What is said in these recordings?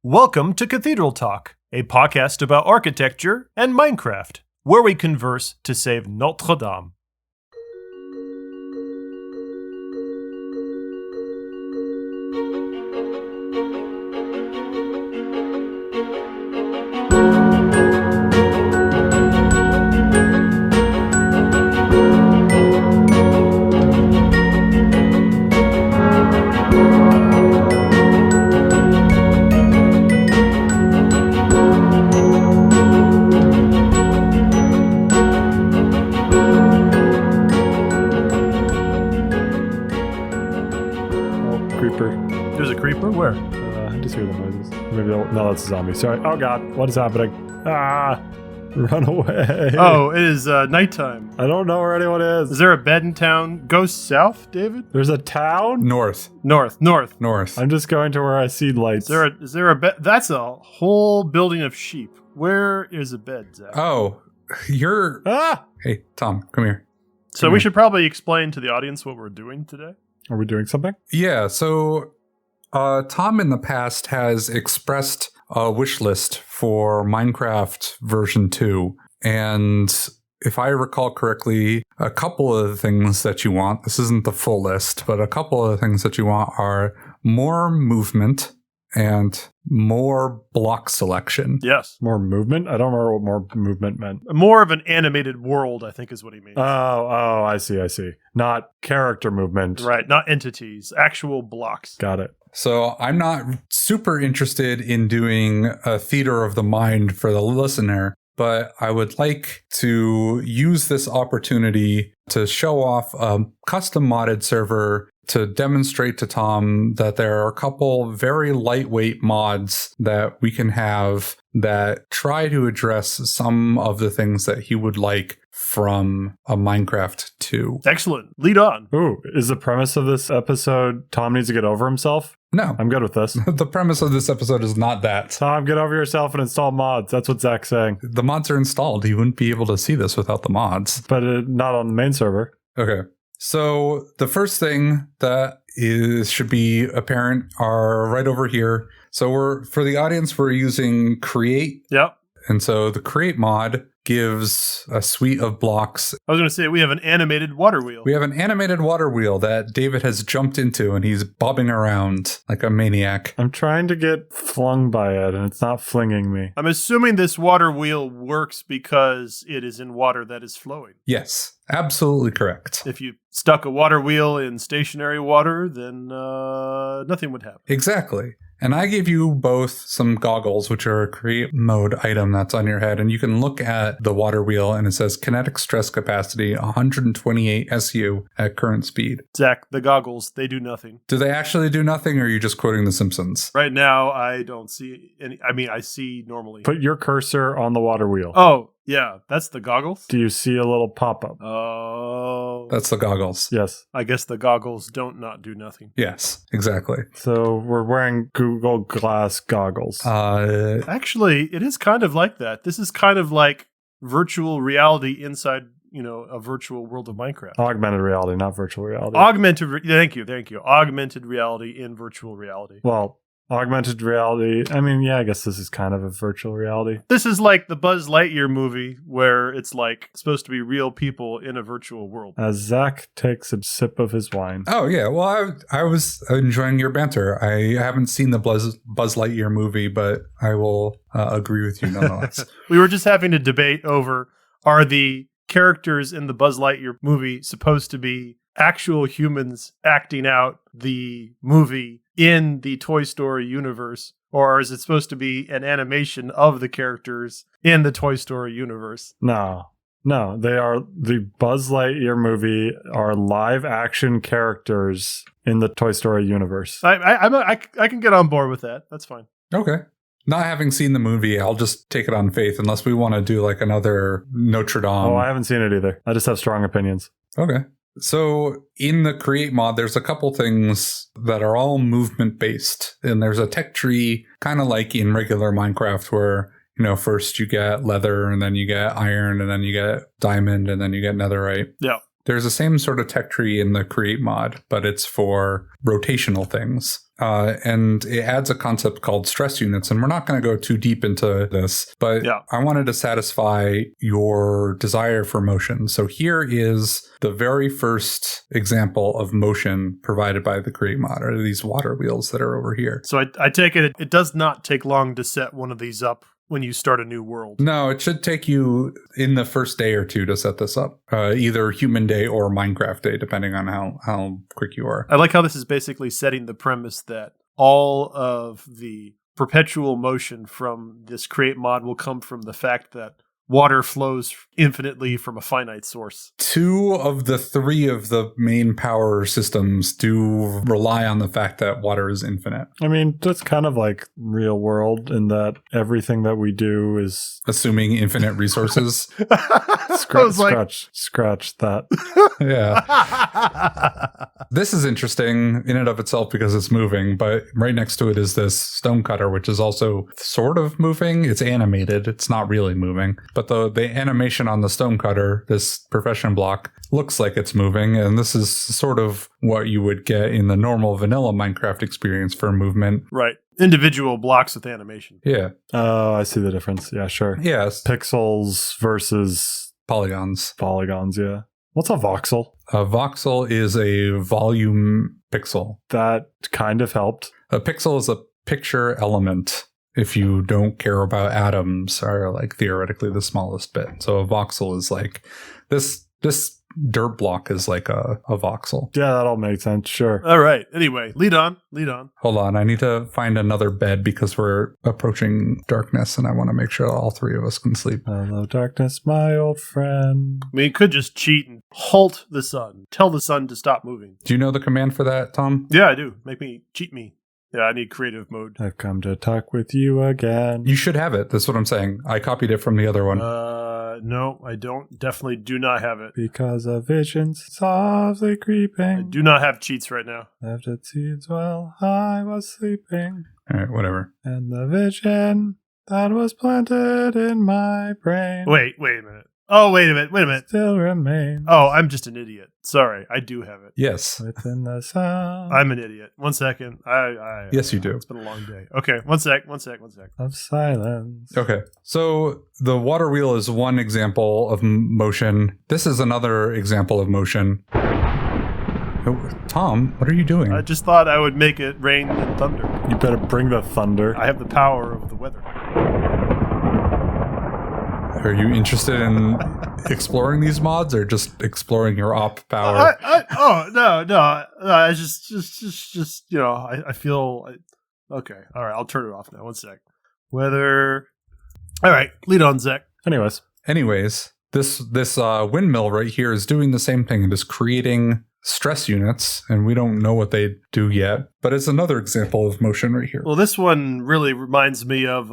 Welcome to Cathedral Talk, a podcast about architecture and Minecraft, where we converse to save Notre Dame. There's a creeper? Where? I just hear the noises. Maybe no, that's a zombie. Sorry. Oh god, what is happening? Run away. Oh, it is nighttime. I don't know where anyone is. Is there a bed in town? Go south, David? There's a town? North. North. I'm just going to where I see lights. Is there a bed? That's a whole building of sheep. Where is a bed, Zack? Oh, you're... Hey, Tom, come here. So we should probably explain to the audience what we're doing today. Are we doing something? Yeah, so Tom in the past has expressed a wish list for Minecraft version 2. And if I recall correctly, a couple of the things that you want, this isn't the full list, but a couple of the things that you want are more movement and more block selection. Yes. More movement? I don't remember what more movement meant. More of an animated world, I think is what he means. Oh, I see. Not character movement. Right, not entities, actual blocks. Got it. So I'm not super interested in doing a theater of the mind for the listener, but I would like to use this opportunity to show off a custom modded server to demonstrate to Tom that there are a couple very lightweight mods that we can have that try to address some of the things that he would like from a Minecraft 2. Excellent. Lead on. Ooh, is the premise of this episode Tom needs to get over himself? No. I'm good with this. The premise of this episode is not that. Tom, get over yourself and install mods. That's what Zach's saying. The mods are installed. You wouldn't be able to see this without the mods. But not on the main server. Okay. So the first thing that should be apparent are right over here. So for the audience, we're using Create. Yep. And so the Create mod gives a suite of blocks. I was going to say we have an animated water wheel. We have an animated water wheel that David has jumped into, and he's bobbing around like a maniac. I'm trying to get flung by it, and it's not flinging me. I'm assuming this water wheel works because it is in water that is flowing. Yes, absolutely correct. If you stuck a water wheel in stationary water, then nothing would happen. Exactly. And I gave you both some goggles, which are a create mode item that's on your head. And you can look at the water wheel and it says kinetic stress capacity 128 SU at current speed. Zack, the goggles, they do nothing. Do they actually do nothing, or are you just quoting The Simpsons? Right now, I don't see any. I mean, I see normally. Put your cursor on the water wheel. Oh, yeah, that's the goggles? Do you see a little pop-up? Oh. That's the goggles. Yes. I guess the goggles don't not do nothing. Yes, exactly. So we're wearing Google Glass goggles. Actually, it is kind of like that. This is kind of like virtual reality inside, a virtual world of Minecraft. Augmented reality, not virtual reality. Thank you. Augmented reality in virtual reality. Well, augmented reality, I guess this is kind of a virtual reality. This is like the Buzz Lightyear movie where it's like supposed to be real people in a virtual world. As Zack takes a sip of his wine. Oh, yeah. Well, I was enjoying your banter. I haven't seen the Buzz Lightyear movie, but I will agree with you nonetheless. We were just having a debate over, are the characters in the Buzz Lightyear movie supposed to be actual humans acting out the movie in the Toy Story universe, or is it supposed to be an animation of the characters in the Toy Story universe? No, they are the Buzz Lightyear movie are live action characters in the Toy Story universe. I can get on board with that. That's fine. Okay. Not having seen the movie, I'll just take it on faith unless we want to do like another Notre Dame. Oh, I haven't seen it either. I just have strong opinions. Okay. So in the Create mod, there's a couple things that are all movement based. And there's a tech tree, kind of like in regular Minecraft where, first you get leather and then you get iron and then you get diamond and then you get netherite. Yeah. There's the same sort of tech tree in the Create mod, but it's for rotational things. And it adds a concept called stress units. And we're not going to go too deep into this, but I wanted to satisfy your desire for motion. So here is the very first example of motion provided by the Create mod, are these water wheels that are over here. So I take it does not take long to set one of these up when you start a new world. No, it should take you in the first day or two to set this up. Either human day or Minecraft day, depending on how quick you are. I like how this is basically setting the premise that all of the perpetual motion from this Create mod will come from the fact that water flows infinitely from a finite source. 2 of the 3 of the main power systems do rely on the fact that water is infinite. I mean, that's kind of like real world in that everything that we do is assuming infinite resources. Scratch that. Yeah. This is interesting in and of itself because it's moving, but right next to it is this stone cutter, which is also sort of moving. It's animated. It's not really moving. But the animation on the stone cutter, this profession block, looks like it's moving. And this is sort of what you would get in the normal vanilla Minecraft experience for movement. Right. Individual blocks with animation. Yeah. Oh, I see the difference. Yeah, sure. Yes. Pixels versus polygons. Polygons, yeah. What's a voxel? A voxel is a volume pixel. That kind of helped. A pixel is a picture element. If you don't care about atoms, are like theoretically the smallest bit. So a voxel is like this dirt block is like a voxel. Yeah, that all makes sense. Sure. All right. Anyway, lead on. Hold on. I need to find another bed because we're approaching darkness and I want to make sure all 3 of us can sleep. Hello, darkness, my old friend. I mean, you could just cheat and halt the sun. Tell the sun to stop moving. Do you know the command for that, Tom? Yeah, I do. Cheat me. Yeah, I need creative mode. I've come to talk with you again. You should have it. That's what I'm saying. I copied it from the other one. No, I don't. Definitely do not have it. Because a vision softly creeping. I do not have cheats right now. Left its seeds while I was sleeping. All right, whatever. And the vision that was planted in my brain. Wait a minute. Oh, wait a minute. Still remains. Oh, I'm just an idiot. Sorry, I do have it. Yes. Within the sound. I'm an idiot. 1 second. Yes, you do. It's been a long day. Okay, one sec. Of silence. Okay. So the water wheel is one example of motion. This is another example of motion. Oh, Tom, what are you doing? I just thought I would make it rain and thunder. You better bring the thunder. I have the power of the weather. Are you interested in exploring these mods or just exploring your op power? No. I just I feel okay. All right, I'll turn it off now. 1 sec. Weather. All right, lead on, Zack. Anyways, this windmill right here is doing the same thing. It is creating stress units, and we don't know what they do yet. But it's another example of motion right here. Well, this one really reminds me of.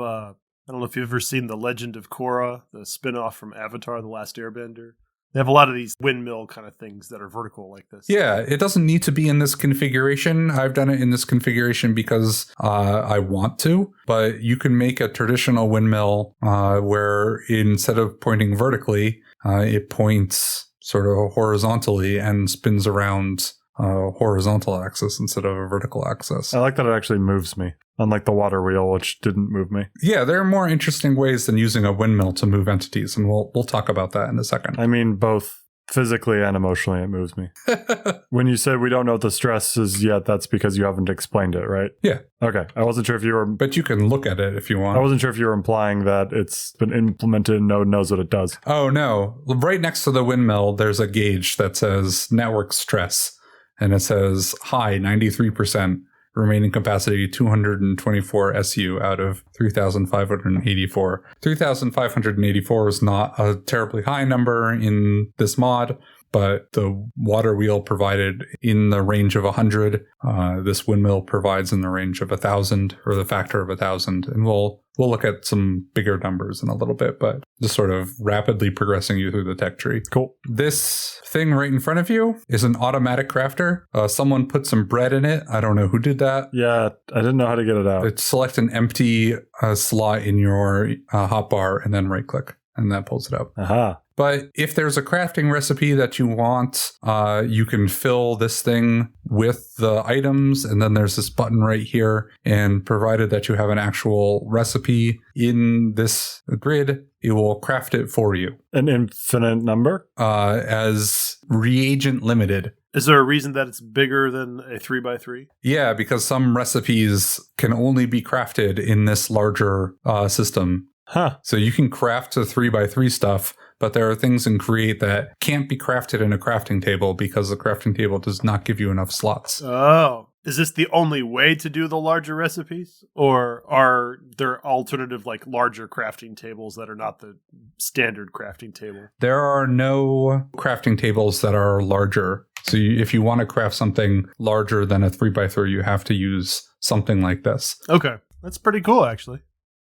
I don't know if you've ever seen The Legend of Korra, the spin-off from Avatar, The Last Airbender. They have a lot of these windmill kind of things that are vertical like this. Yeah, it doesn't need to be in this configuration. I've done it in this configuration because I want to, but you can make a traditional windmill where instead of pointing vertically, it points sort of horizontally and spins around a horizontal axis instead of a vertical axis. I like that it actually moves me, unlike the water wheel, which didn't move me. Yeah, there are more interesting ways than using a windmill to move entities, and we'll talk about that in a second. I mean, both physically and emotionally, it moves me. When you said we don't know what the stress is yet, that's because you haven't explained it, right? Yeah. Okay. I wasn't sure if you were... But you can look at it if you want. I wasn't sure if you were implying that it's been implemented and Node knows what it does. Oh, no. Right next to the windmill, there's a gauge that says network stress. And it says high, 93%, remaining capacity 224 SU out of 3,584. 3,584 is not a terribly high number in this mod, but the water wheel provided in the range of 100. This windmill provides in the range of 1,000, or the factor of 1,000. And we'll look at some bigger numbers in a little bit, but just sort of rapidly progressing you through the tech tree. Cool. This thing right in front of you is an automatic crafter. Someone put some bread in it. I don't know who did that. Yeah, I didn't know how to get it out. Select an empty slot in your hotbar and then right click. And that pulls it up. Aha. But if there's a crafting recipe that you want, you can fill this thing with the items, and then there's this button right here. And provided that you have an actual recipe in this grid, it will craft it for you. An infinite number? As reagent limited. Is there a reason that it's bigger than a 3x3? Yeah, because some recipes can only be crafted in this larger system. Huh. So you can craft the 3x3 stuff, but there are things in Create that can't be crafted in a crafting table because the crafting table does not give you enough slots. Oh. Is this the only way to do the larger recipes? Or are there alternative, like, larger crafting tables that are not the standard crafting table? There are no crafting tables that are larger. So if you want to craft something larger than a 3x3, you have to use something like this. Okay. That's pretty cool, actually.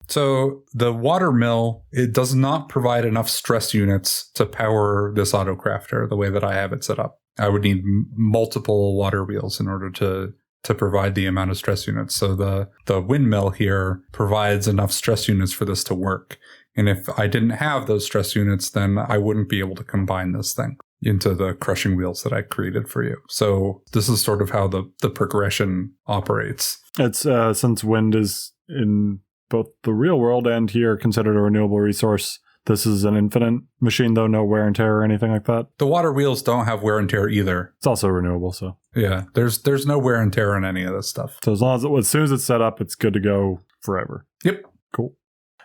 So the water mill, it does not provide enough stress units to power this auto crafter the way that I have it set up. I would need multiple water wheels in order to provide the amount of stress units. So the windmill here provides enough stress units for this to work. And if I didn't have those stress units, then I wouldn't be able to combine this thing into the crushing wheels that I created for you. So this is sort of how the progression operates. It's since wind is in both the real world and here considered a renewable resource, this is an infinite machine, though, no wear and tear or anything like that. The water wheels don't have wear and tear either. It's also renewable, so. Yeah, there's no wear and tear on any of this stuff. So as soon as it's set up, it's good to go forever. Yep. Cool.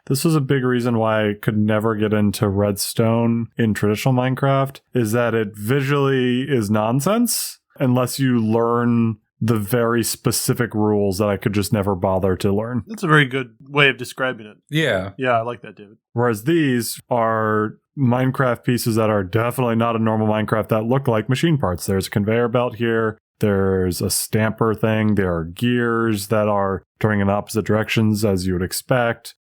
This was a big reason why I could never get into redstone in traditional Minecraft, is that it visually is nonsense unless you learn the very specific rules that I could just never bother to learn. That's a very good way of describing it. Yeah. Yeah, I like that, David. Whereas these are Minecraft pieces that are definitely not a normal Minecraft that look like machine parts. There's a conveyor belt here. There's a stamper thing. There are gears that are turning in opposite directions as you would expect.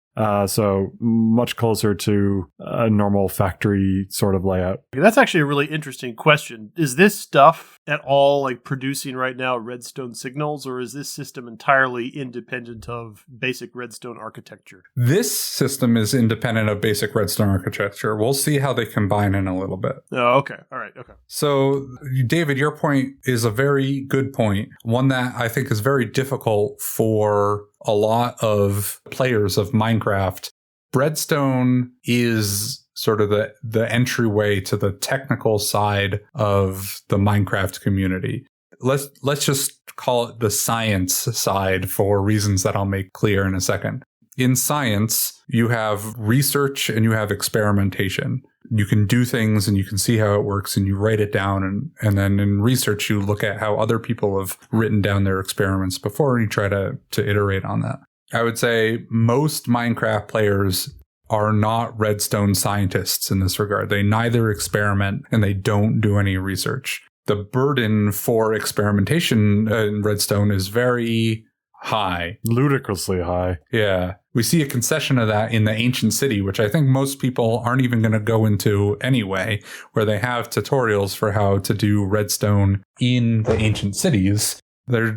So much closer to a normal factory sort of layout. That's actually a really interesting question. Is this stuff at all like producing right now redstone signals, or is this system entirely independent of basic redstone architecture? This system is independent of basic redstone architecture. We'll see how they combine in a little bit. Oh, okay. All right. Okay. So, David, your point is a very good point. One that I think is very difficult for a lot of players of Minecraft. Redstone is sort of the entryway to the technical side of the Minecraft community. Let's just call it the science side for reasons that I'll make clear in a second. In science, you have research and you have experimentation. You can do things and you can see how it works and you write it down. And then in research, you look at how other people have written down their experiments before and you try to iterate on that. I would say most Minecraft players are not redstone scientists in this regard. They neither experiment and they don't do any research. The burden for experimentation in redstone is very high. Ludicrously high. Yeah. We see a concession of that in the ancient city, which I think most people aren't even going to go into anyway, where they have tutorials for how to do redstone in the ancient cities. They're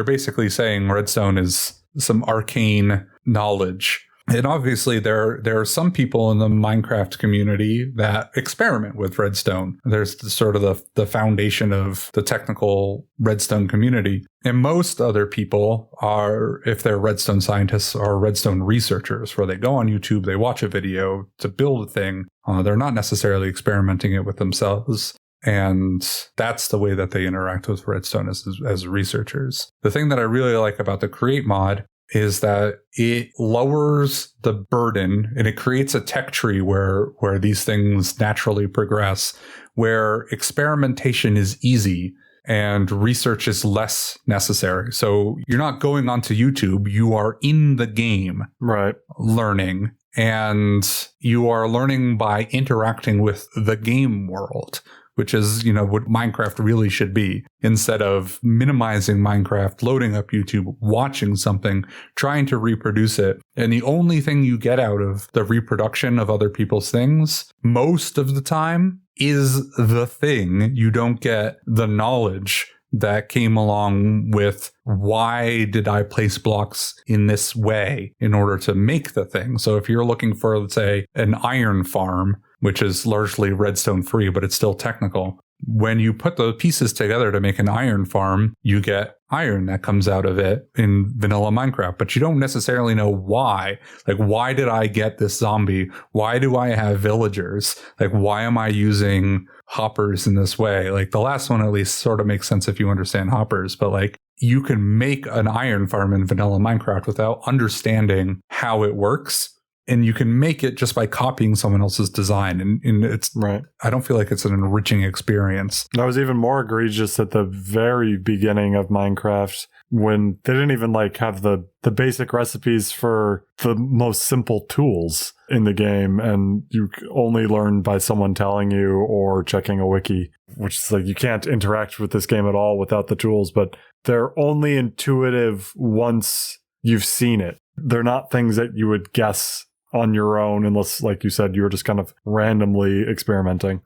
basically saying redstone is some arcane knowledge. And obviously, there are some people in the Minecraft community that experiment with redstone. There's sort of the foundation of the technical redstone community. And most other people are, if they're redstone scientists, are redstone researchers, where they go on YouTube, they watch a video to build a thing. They're not necessarily experimenting it with themselves. And that's the way that they interact with redstone as researchers. The thing that I really like about the Create mod is that it lowers the burden and it creates a tech tree where these things naturally progress, where experimentation is easy and research is less necessary. So you're not going onto YouTube, you are in the game, right, learning, and you are learning by interacting with the game world, which is, what Minecraft really should be. Instead of minimizing Minecraft, loading up YouTube, watching something, trying to reproduce it. And the only thing you get out of the reproduction of other people's things, most of the time, is the thing. You don't get the knowledge that came along with why did I place blocks in this way in order to make the thing. So if you're looking for, let's say, an iron farm, which is largely redstone free, but it's still technical. When you put the pieces together to make an iron farm, you get iron that comes out of it in vanilla Minecraft, but you don't necessarily know why. Like, why did I get this zombie? Why do I have villagers? Like, why am I using hoppers in this way? Like, the last one at least sort of makes sense if you understand hoppers, but like, you can make an iron farm in vanilla Minecraft without understanding how it works. And you can make it just by copying someone else's design. And it's Right. I don't feel like it's an enriching experience. That was even more egregious at the very beginning of Minecraft when they didn't even like have the basic recipes for the most simple tools in the game. And you only learn by someone telling you or checking a wiki, which is like you can't interact with this game at all without the tools, but they're only intuitive once you've seen it. They're not things that you would guess on your own, unless, like you said, you were just kind of randomly experimenting.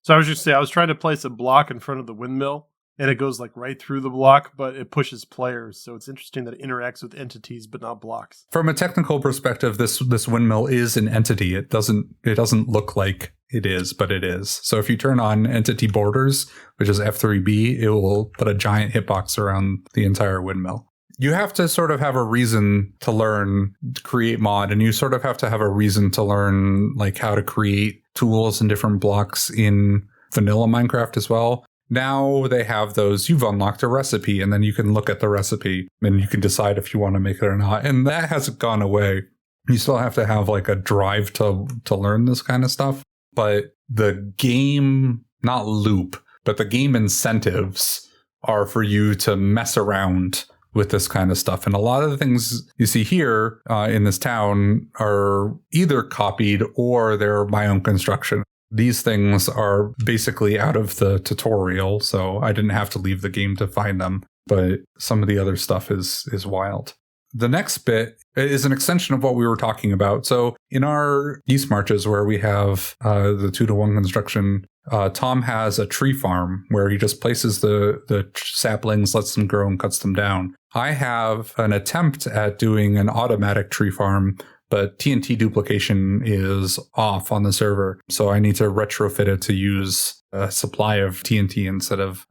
So I was trying to place a block in front of the windmill, and it goes like right through the block, but it pushes players. So it's interesting that it interacts with entities, but not blocks. From a technical perspective, this windmill is an entity. It doesn't look like it is, but it is. So if you turn on entity borders, which is F3B, it will put a giant hitbox around the entire windmill. You have to sort of have a reason to learn to create mod, and you sort of have to have a reason to learn like how to create tools and different blocks in vanilla Minecraft as well. Now they have those, you've unlocked a recipe, and then you can look at the recipe and you can decide if you want to make it or not. And that hasn't gone away. You still have to have like a drive to learn this kind of stuff. But the game, not loop, but the game incentives are for you to mess around with this kind of stuff. And a lot of the things you see here in this town are either copied or they're my own construction. These things are basically out of the tutorial, so I didn't have to leave the game to find them. But some of the other stuff is wild. The next bit is an extension of what we were talking about. So in our East Marches, where we have the 2-to-1 construction, Tom has a tree farm where he just places the saplings, lets them grow, and cuts them down. I have an attempt at doing an automatic tree farm, but TNT duplication is off on the server. So I need to retrofit it to use a supply of TNT instead of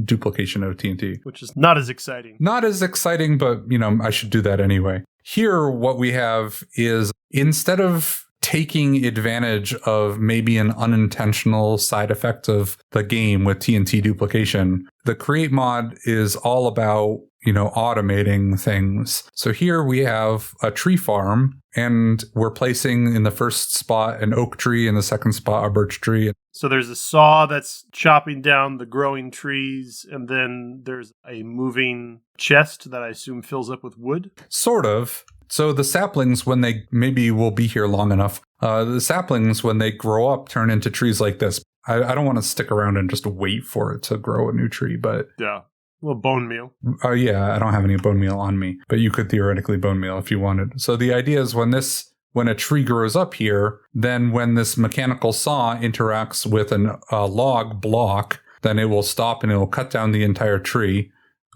duplication of TNT. Which is not as exciting. Not as exciting, but I should do that anyway. Here, what we have is instead of taking advantage of maybe an unintentional side effect of the game with TNT duplication, the create mod is all about automating things. So here we have a tree farm, and we're placing in the first spot an oak tree, in the second spot a birch tree. So there's a saw that's chopping down the growing trees, and then there's a moving chest that I assume fills up with wood? Sort of. So the saplings, when they maybe will be here long enough, the saplings, when they grow up, turn into trees like this. I don't want to stick around and just wait for it to grow a new tree, but... Yeah. Well, bone meal. Yeah, I don't have any bone meal on me, but you could theoretically bone meal if you wanted. So the idea is when a tree grows up here, then when this mechanical saw interacts with a log block, then it will stop and it will cut down the entire tree.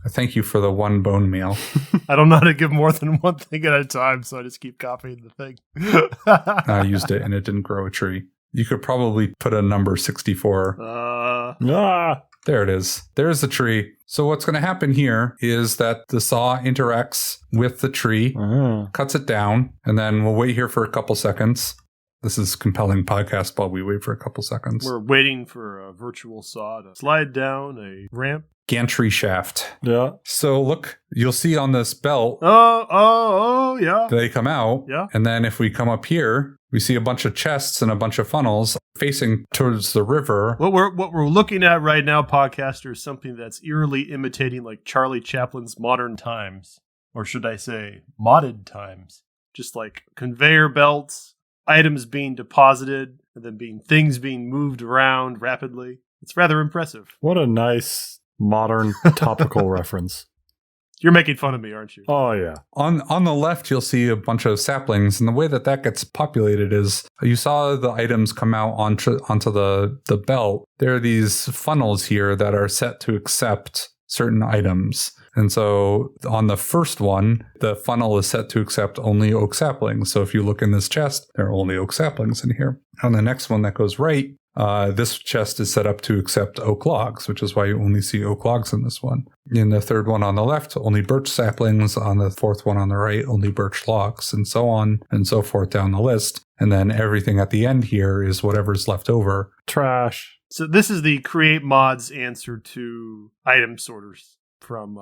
Thank you for the one bone meal. I don't know how to give more than one thing at a time, so I just keep copying the thing. I used it and it didn't grow a tree. You could probably put a number 64. There it is. There's the tree. So what's going to happen here is that the saw interacts with the tree, cuts it down, and then we'll wait here for a couple seconds. This is compelling podcast while we wait for a couple seconds. We're waiting for a virtual saw to slide down a ramp. Gantry shaft. Yeah. So look, you'll see on this belt. Oh, yeah. They come out. Yeah. And then if we come up here, we see a bunch of chests and a bunch of funnels facing towards the river. What we're looking at right now, podcaster, is something that's eerily imitating like Charlie Chaplin's Modern Times. Or should I say, modded times. Just like conveyor belts, items being deposited, and then things being moved around rapidly. It's rather impressive. What a nice modern topical reference. You're making fun of me, aren't you? Oh, yeah. On the left, you'll see a bunch of saplings, and the way that gets populated is you saw the items come out onto the belt. There are these funnels here that are set to accept certain items. And so on the first one, the funnel is set to accept only oak saplings. So if you look in this chest, there are only oak saplings in here. On the next one that goes right, this chest is set up to accept oak logs, which is why you only see oak logs in this one. In the third one on the left, only birch saplings. On the fourth one on the right, only birch logs, and so on and so forth down the list. And then everything at the end here is whatever's left over. Trash. So this is the create mods answer to item sorters from,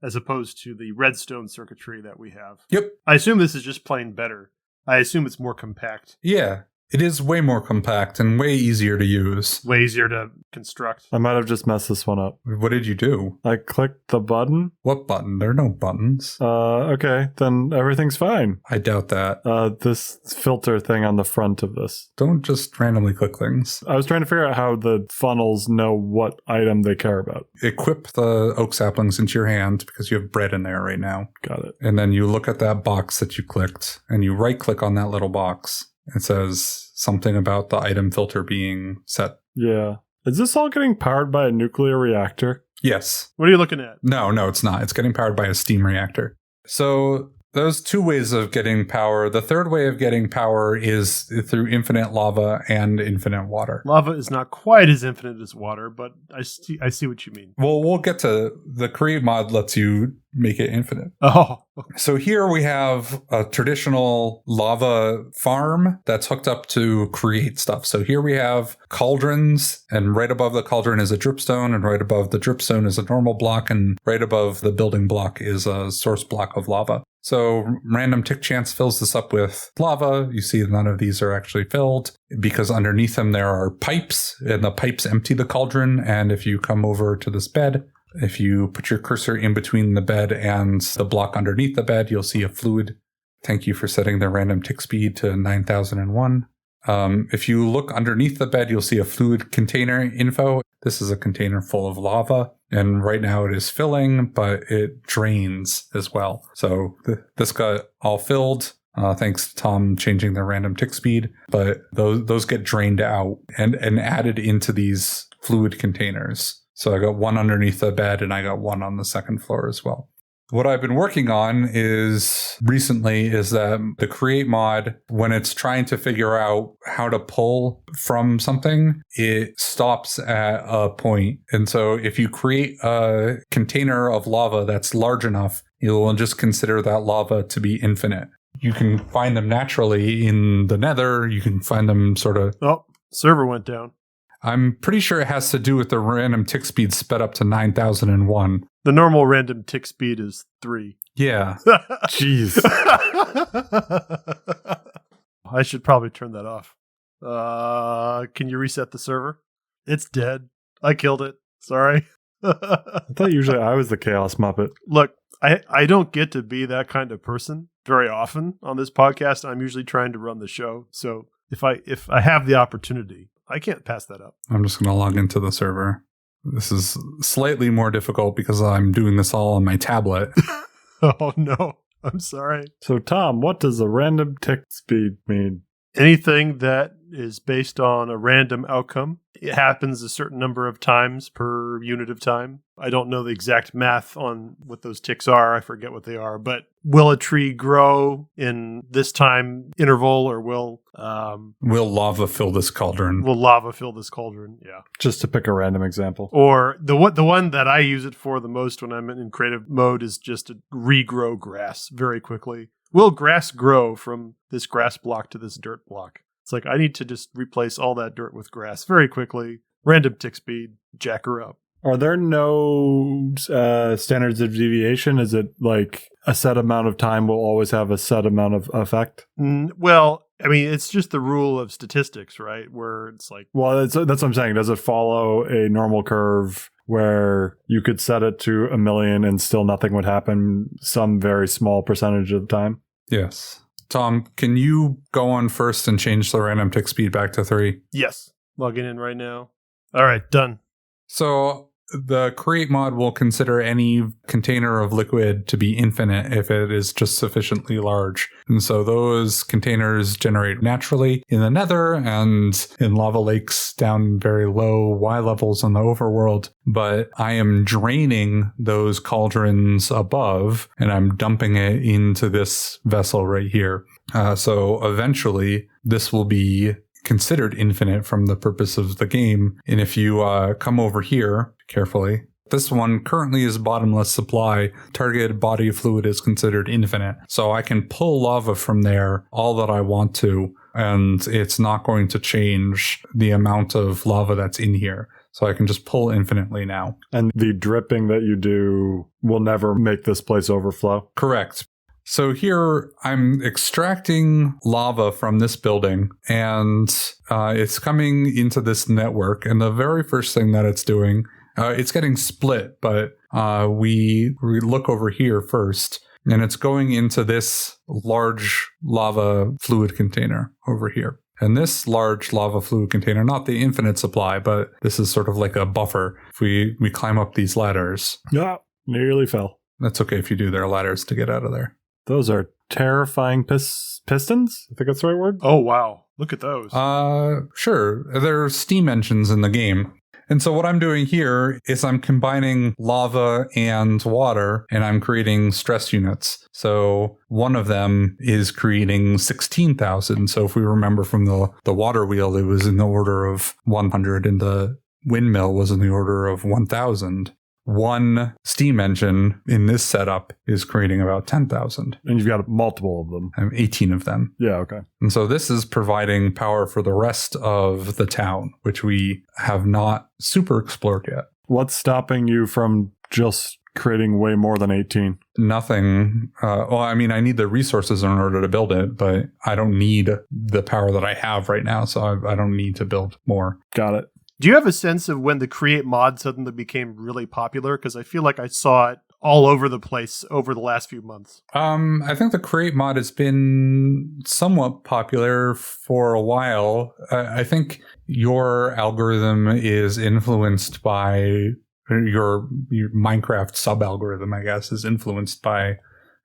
as opposed to the redstone circuitry that we have. Yep. I assume this is just plain better. I assume it's more compact. Yeah. It is way more compact and way easier to use. Way easier to construct. I might have just messed this one up. What did you do? I clicked the button. What button? There are no buttons. Okay, then everything's fine. I doubt that. This filter thing on the front of this. Don't just randomly click things. I was trying to figure out how the funnels know what item they care about. Equip the oak saplings into your hand because you have bread in there right now. Got it. And then you look at that box that you clicked and you right click on that little box. It says something about the item filter being set. Yeah. Is this all getting powered by a nuclear reactor? Yes. What are you looking at? No, it's not. It's getting powered by a steam reactor. So those two ways of getting power. The third way of getting power is through infinite lava and infinite water. Lava is not quite as infinite as water, but I see what you mean. Well, we'll get to the create mod lets you make it infinite. Oh. So here we have a traditional lava farm that's hooked up to create stuff. So here we have cauldrons, and right above the cauldron is a dripstone, and right above the dripstone is a normal block, and right above the building block is a source block of lava. So random tick chance fills this up with lava. You see none of these are actually filled because underneath them there are pipes, and the pipes empty the cauldron. And if you come over to this bed, if you put your cursor in between the bed and the block underneath the bed, you'll see a fluid. Thank you for setting the random tick speed to 9001. If you look underneath the bed, you'll see a fluid container info. This is a container full of lava, and right now it is filling, but it drains as well. So this got all filled, thanks to Tom changing the random tick speed, but those get drained out and added into these fluid containers. So I got one underneath the bed, and I got one on the second floor as well. What I've been working on is that the create mod, when it's trying to figure out how to pull from something, it stops at a point. And so if you create a container of lava that's large enough, you will just consider that lava to be infinite. You can find them naturally in the nether. You can find them sort of... Oh, server went down. I'm pretty sure it has to do with the random tick speed sped up to 9001. The normal random tick speed is 3. Yeah. Jeez. I should probably turn that off. Can you reset the server? It's dead. I killed it. Sorry. I thought usually I was the Chaos Muppet. Look, I don't get to be that kind of person very often on this podcast. I'm usually trying to run the show. So if I have the opportunity, I can't pass that up. I'm just going to log into the server. This is slightly more difficult because I'm doing this all on my tablet. Oh, no. I'm sorry. So, Tom, what does a random tick speed mean? Anything that is based on a random outcome. It happens a certain number of times per unit of time. I don't know the exact math on what those ticks are. I forget what they are. But will a tree grow in this time interval, or will lava fill this cauldron? Will lava fill this cauldron? Yeah. Just to pick a random example. Or the one that I use it for the most when I'm in creative mode is just to regrow grass very quickly. Will grass grow from this grass block to this dirt block? It's like I need to just replace all that dirt with grass very quickly. Random tick speed, jack her up. Are there no standards of deviation? Is it like a set amount of time will always have a set amount of effect? Well, I mean, it's just the rule of statistics, right? Where it's like... Well, that's what I'm saying. Does it follow a normal curve where you could set it to 1 million and still nothing would happen some very small percentage of the time? Yes. Tom, can you go on first and change the random tick speed back to 3? Yes. Logging in right now. All right, done. So the create mod will consider any container of liquid to be infinite if it is just sufficiently large. And so those containers generate naturally in the nether and in lava lakes down very low Y levels in the overworld. But I am draining those cauldrons above and I'm dumping it into this vessel right here. So eventually this will be considered infinite from the purpose of the game. And if you come over here carefully, this one currently is bottomless supply. Targeted body of fluid is considered infinite. So I can pull lava from there all that I want to, and it's not going to change the amount of lava that's in here. So I can just pull infinitely now. And the dripping that you do will never make this place overflow? Correct. So here I'm extracting lava from this building and it's coming into this network. And the very first thing that it's doing, it's getting split, but we look over here first and it's going into this large lava fluid container over here. And this large lava fluid container, not the infinite supply, but this is sort of like a buffer. If we climb up these ladders. Yeah, nearly fell. That's okay if you do. There are ladders to get out of there. Those are terrifying pistons? I think that's the right word. Oh, wow. Look at those. Sure. There are steam engines in the game. And so what I'm doing here is I'm combining lava and water, and I'm creating stress units. So one of them is creating 16,000. So if we remember from the water wheel, it was in the order of 100, and the windmill was in the order of 1,000. One steam engine in this setup is creating about 10,000. And you've got multiple of them. I have 18 of them. Yeah, okay. And so this is providing power for the rest of the town, which we have not super explored yet. What's stopping you from just creating way more than 18? Nothing. Well, I mean, I need the resources in order to build it, but I don't need the power that I have right now, so I don't need to build more. Got it. Do you have a sense of when the Create mod suddenly became really popular? Because I feel like I saw it all over the place over the last few months. I think the Create mod has been somewhat popular for a while. I think your algorithm is influenced by your Minecraft sub-algorithm, I guess, is influenced by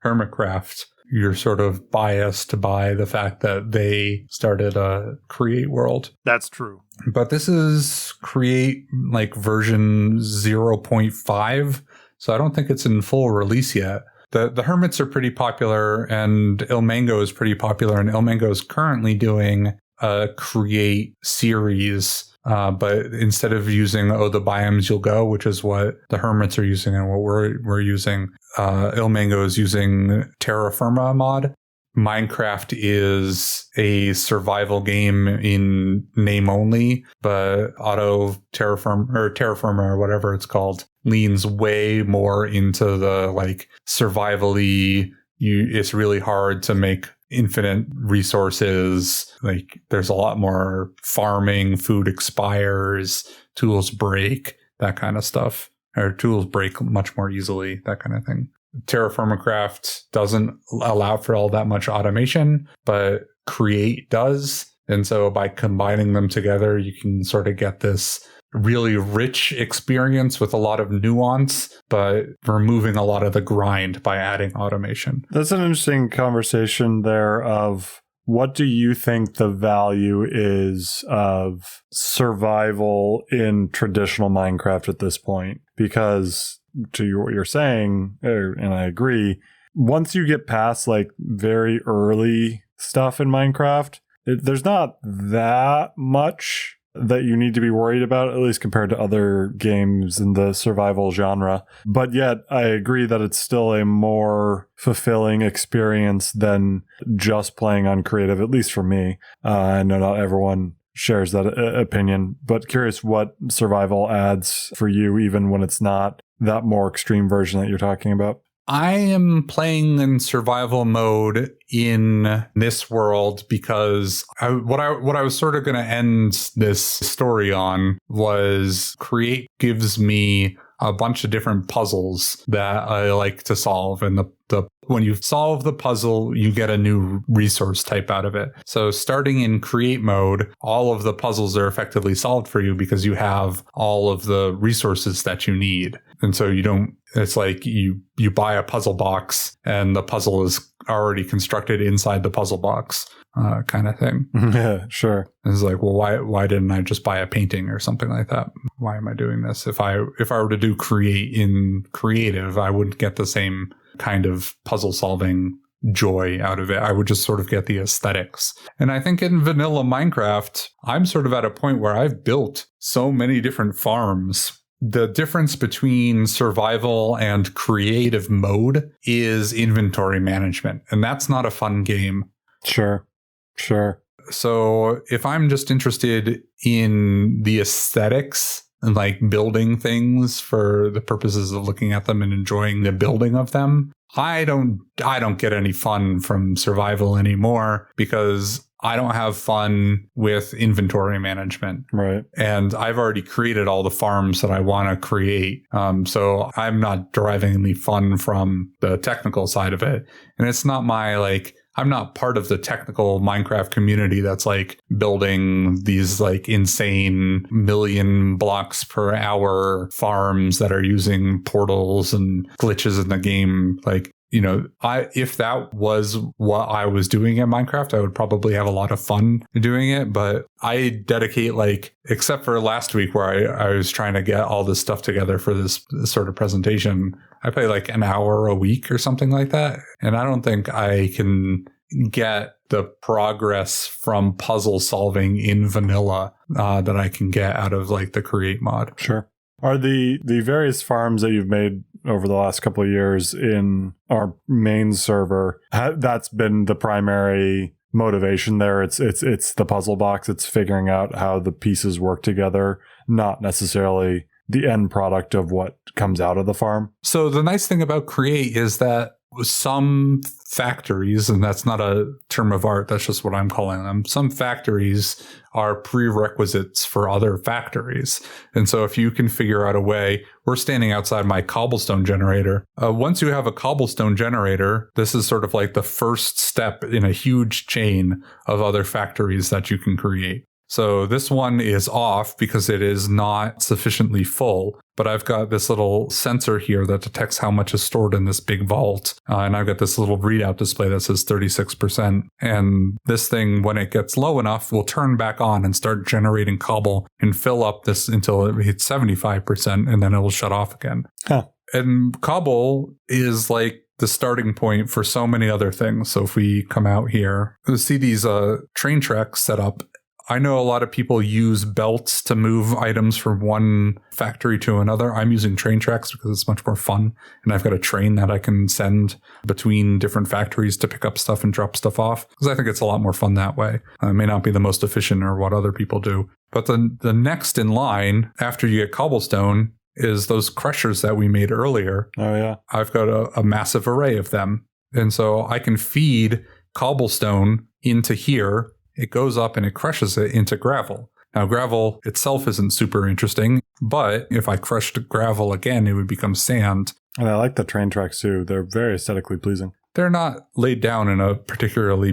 Hermitcraft. You're sort of biased by the fact that they started a Create world. That's true. But this is Create like version 0.5, so I don't think it's in full release yet. The Hermits are pretty popular, and Ilmango is pretty popular, and Ilmango is currently doing a Create series. But instead of using the biomes you'll go, which is what the Hermits are using and what we're using, Ilmango is using Terra Firma mod. Minecraft is a survival game in name only, but Terra Firma or whatever it's called leans way more into the like survival-y. It's really hard to make infinite resources. Like there's a lot more farming, food expires, tools break, that kind of stuff. Or tools break much more easily, that kind of thing. Terraformacraft doesn't allow for all that much automation, but Create does. And so by combining them together, you can sort of get this really rich experience with a lot of nuance, but removing a lot of the grind by adding automation. That's an interesting conversation there of what do you think the value is of survival in traditional Minecraft at this point? Because to what you're saying, and I agree, once you get past like very early stuff in Minecraft, there's not that much that you need to be worried about, at least compared to other games in the survival genre. But yet, I agree that it's still a more fulfilling experience than just playing on creative, at least for me. I know not everyone shares that opinion, but curious what survival adds for you, even when it's not that more extreme version that you're talking about. I am playing in survival mode in this world because what I was sort of going to end this story on was Create gives me a bunch of different puzzles that I like to solve. And the when you solve the puzzle, you get a new resource type out of it. So starting in create mode, all of the puzzles are effectively solved for you because you have all of the resources that you need. And so it's like you buy a puzzle box and the puzzle is already constructed inside the puzzle box, kind of thing. Yeah, sure. It's like, well, why didn't I just buy a painting or something like that? Why am I doing this? If I were to do create in creative, I wouldn't get the same kind of puzzle solving joy out of it. I would just sort of get the aesthetics. And I think in vanilla Minecraft, I'm sort of at a point where I've built so many different farms. The difference between survival and creative mode is inventory management. And that's not a fun game. Sure. So if I'm just interested in the aesthetics and like building things for the purposes of looking at them and enjoying the building of them, I don't get any fun from survival anymore because I don't have fun with inventory management. Right. And I've already created all the farms that I want to create. So I'm not deriving any fun from the technical side of it. And it's not I'm not part of the technical Minecraft community that's like building these like insane million blocks per hour farms that are using portals and glitches in the game. Like, if that was what I was doing in Minecraft, I would probably have a lot of fun doing it. But I dedicate except for last week where I was trying to get all this stuff together for this sort of presentation, I play like an hour a week or something like that. And I don't think I can get the progress from puzzle solving in vanilla that I can get out of like the create mod. Sure. Are the various farms that you've made over the last couple of years in our main server, that's been the primary motivation there? It's the puzzle box. It's figuring out how the pieces work together, not necessarily the end product of what comes out of the farm. So the nice thing about create is that some factories, and that's not a term of art, that's just what I'm calling them, some factories are prerequisites for other factories. And so if you can figure out a way, we're standing outside my cobblestone generator. Once you have a cobblestone generator, this is sort of like the first step in a huge chain of other factories that you can create. So this one is off because it is not sufficiently full, but I've got this little sensor here that detects how much is stored in this big vault. And I've got this little readout display that says 36%. And this thing, when it gets low enough, will turn back on and start generating cobble and fill up this until it hits 75%, and then it will shut off again. Huh. And cobble is like the starting point for so many other things. So if we come out here, you'll see these train tracks set up. I know a lot of people use belts to move items from one factory to another. I'm using train tracks because it's much more fun. And I've got a train that I can send between different factories to pick up stuff and drop stuff off, because I think it's a lot more fun that way. It may not be the most efficient or what other people do. But the next in line after you get cobblestone is those crushers that we made earlier. Oh, yeah. I've got a massive array of them. And so I can feed cobblestone into here. It goes up and it crushes it into gravel. Now, gravel itself isn't super interesting, but if I crushed gravel again, it would become sand. And I like the train tracks too. They're very aesthetically pleasing. They're not laid down in a particularly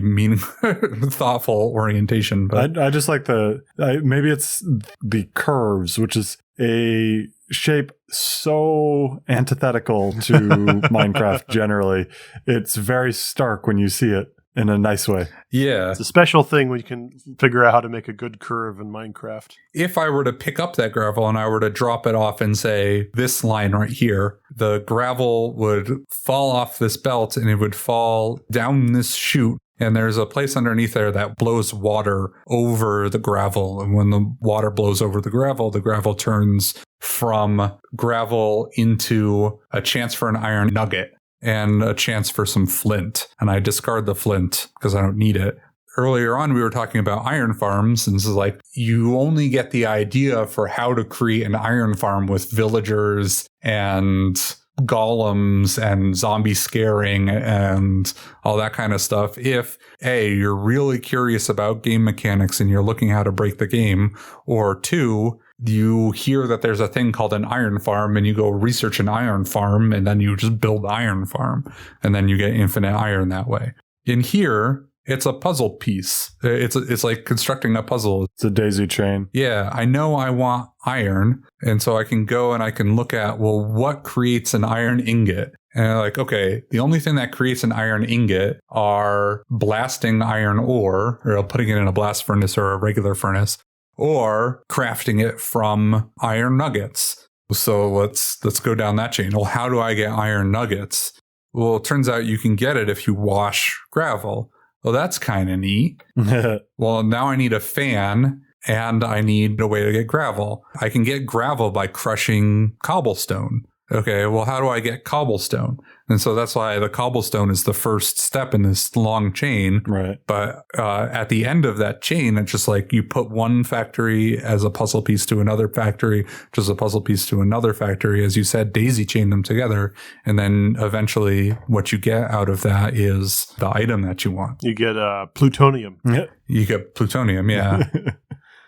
thoughtful orientation. But I just like maybe it's the curves, which is a shape so antithetical to Minecraft generally. It's very stark when you see it. In a nice way. Yeah. It's a special thing when you can figure out how to make a good curve in Minecraft. If I were to pick up that gravel and I were to drop it off and say this line right here, the gravel would fall off this belt and it would fall down this chute. And there's a place underneath there that blows water over the gravel. And when the water blows over the gravel turns from gravel into a chance for an iron nugget and a chance for some flint. And I discard the flint because I don't need it. Earlier on, we were talking about iron farms, and this is like, you only get the idea for how to create an iron farm with villagers and golems and zombie scaring and all that kind of stuff. If A, you're really curious about game mechanics and you're looking how to break the game, or 2, you hear that there's a thing called an iron farm and you go research an iron farm and then you just build the iron farm and then you get infinite iron that way. In here, it's a puzzle piece. It's like constructing a puzzle. It's a daisy chain. Yeah, I know I want iron. And so I can go and I can look at, well, what creates an iron ingot? And I'm like, okay, the only thing that creates an iron ingot are blasting iron ore, or putting it in a blast furnace or a regular furnace, or crafting it from iron nuggets. So let's go down that chain. Well, how do I get iron nuggets? Well, it turns out you can get it if you wash gravel. Well, that's kind of neat. Well, now I need a fan and I need a way to get gravel. I can get gravel by crushing cobblestone. Okay, well, how do I get cobblestone? And so that's why the cobblestone is the first step in this long chain. Right. But at the end of that chain, it's just like you put one factory as a puzzle piece to another factory, just a puzzle piece to another factory. As you said, daisy chain them together. And then eventually what you get out of that is the item that you want. You get plutonium. Yeah. You get plutonium, yeah.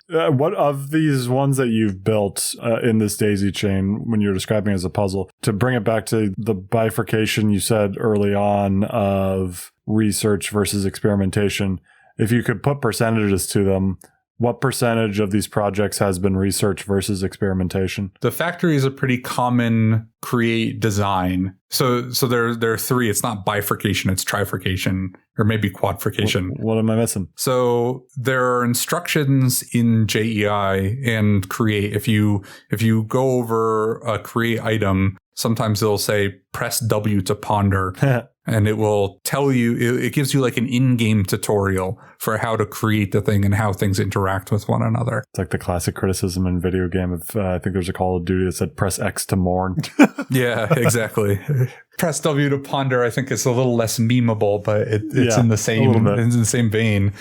What of these ones that you've built in this daisy chain, when you're describing it as a puzzle, to bring it back to the bifurcation you said early on of research versus experimentation, if you could put percentages to them, what percentage of these projects has been research versus experimentation? The factory is a pretty common create design. So there are 3. It's not bifurcation, it's trifurcation, or maybe quadfurcation. What am I missing? So there are instructions in JEI and create. If you go over a create item, sometimes it'll say press W to ponder. And it will tell you, it gives you like an in-game tutorial for how to create the thing and how things interact with one another. It's like the classic criticism in video game of, I think there's a Call of Duty that said press X to mourn. Yeah, exactly. Press W to ponder, I think, is a little less memeable, but it's in the same vein.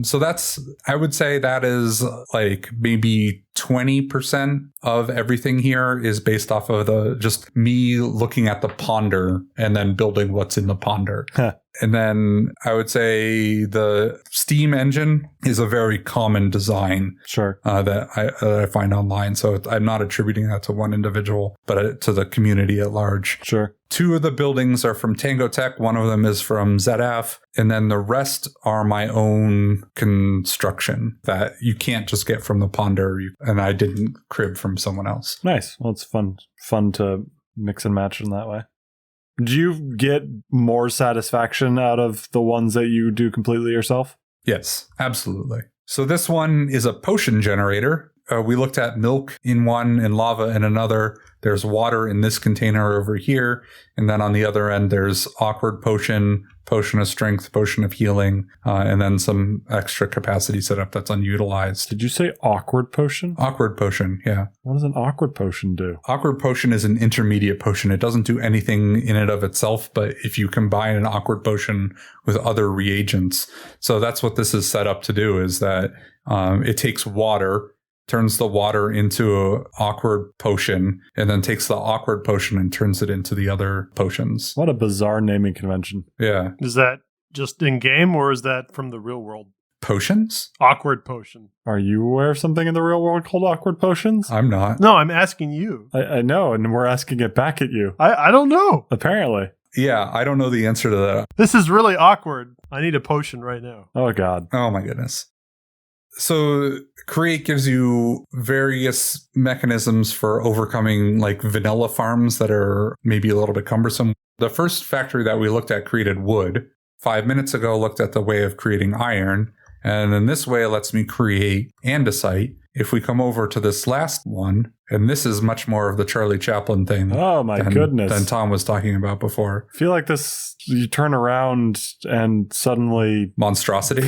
So that's, I would say that is like maybe 20% of everything here is based off of just me looking at the ponder and then building what's in the ponder. And then I would say the Steam engine is a very common design. Sure. That I find online. So I'm not attributing that to one individual, but to the community at large. Sure. 2 of the buildings are from Tango Tech. One of them is from ZF. And then the rest are my own construction that you can't just get from the ponder. And I didn't crib from someone else. Nice. Well, it's fun to mix and match in that way. Do you get more satisfaction out of the ones that you do completely yourself? Yes, absolutely. So this one is a potion generator. We looked at milk in one and lava in another. There's water in this container over here. And then on the other end, there's awkward potion, potion of strength, potion of healing, and then some extra capacity setup that's unutilized. Did you say awkward potion? Awkward potion, yeah. What does an awkward potion do? Awkward potion is an intermediate potion. It doesn't do anything in and of itself, but if you combine an awkward potion with other reagents. So that's what this is set up to do, is that it takes water, turns the water into an awkward potion, and then takes the awkward potion and turns it into the other potions. What a bizarre naming convention. Yeah. Is that just in game or is that from the real world? Potions? Awkward potion. Are you aware of something in the real world called awkward potions? I'm not. No, I'm asking you. I know, and we're asking it back at you. I don't know. Apparently. Yeah, I don't know the answer to that. This is really awkward. I need a potion right now. Oh, God. Oh, my goodness. So Create gives you various mechanisms for overcoming like vanilla farms that are maybe a little bit cumbersome. The first factory that we looked at created wood. 5 minutes ago, looked at the way of creating iron. And then this way lets me create andesite. If we come over to this last one, and this is much more of the Charlie Chaplin thing. Oh, my goodness. Than Tom was talking about before. I feel like this, you turn around and suddenly monstrosity.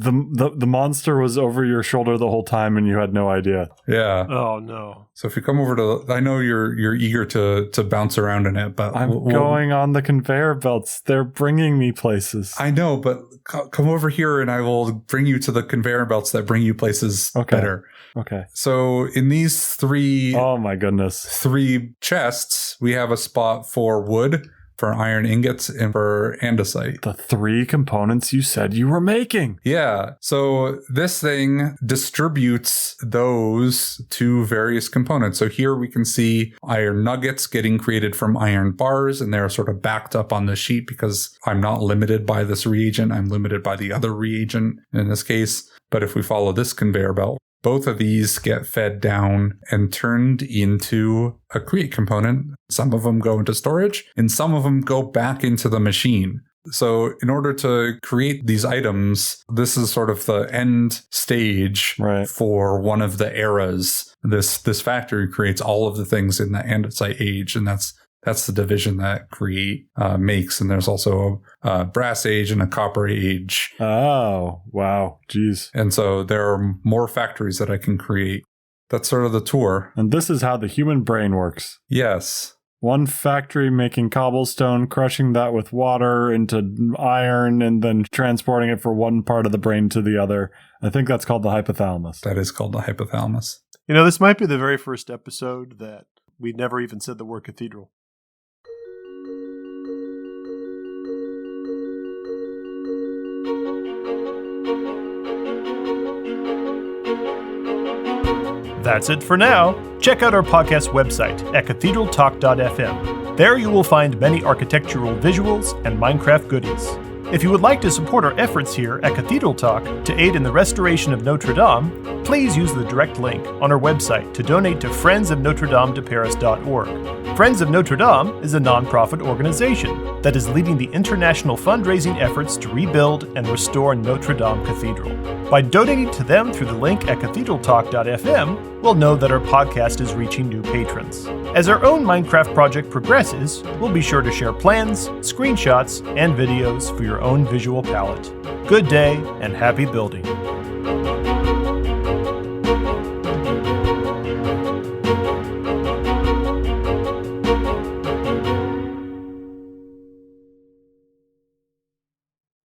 the monster was over your shoulder the whole time and you had no idea. Yeah. Oh no. So if you come over to, I know you're eager to bounce around in it, but I'm going on the conveyor belts. They're bringing me places. I know, but come over here and I will bring you to the conveyor belts that bring you places better. Okay. So in these three, oh my goodness, 3 chests, we have a spot for wood, for iron ingots, and for andesite. The 3 components you said you were making. Yeah. So this thing distributes those to various components. So here we can see iron nuggets getting created from iron bars, and they're sort of backed up on the sheet because I'm not limited by this reagent. I'm limited by the other reagent in this case. But if we follow this conveyor belt, both of these get fed down and turned into a create component. Some of them go into storage and some of them go back into the machine. So in order to create these items, this is sort of the end stage for one of the eras. This factory creates all of the things in the andesite age, and that's the division that Create makes. And there's also a brass age and a copper age. Oh, wow. Jeez. And so there are more factories that I can create. That's sort of the tour. And this is how the human brain works. Yes. One factory making cobblestone, crushing that with water into iron, and then transporting it from one part of the brain to the other. I think that's called the hypothalamus. That is called the hypothalamus. You know, this might be the very first episode that we never even said the word cathedral. That's it for now. Check out our podcast website at cathedraltalk.fm. There you will find many architectural visuals and Minecraft goodies. If you would like to support our efforts here at Cathedral Talk to aid in the restoration of Notre Dame, please use the direct link on our website to donate to friendsofnotredamedeparis.org. Friends of Notre Dame is a non-profit organization that is leading the international fundraising efforts to rebuild and restore Notre Dame Cathedral. By donating to them through the link at cathedraltalk.fm, we'll know that our podcast is reaching new patrons. As our own Minecraft project progresses, we'll be sure to share plans, screenshots, and videos for your own visual palette. Good day and happy building.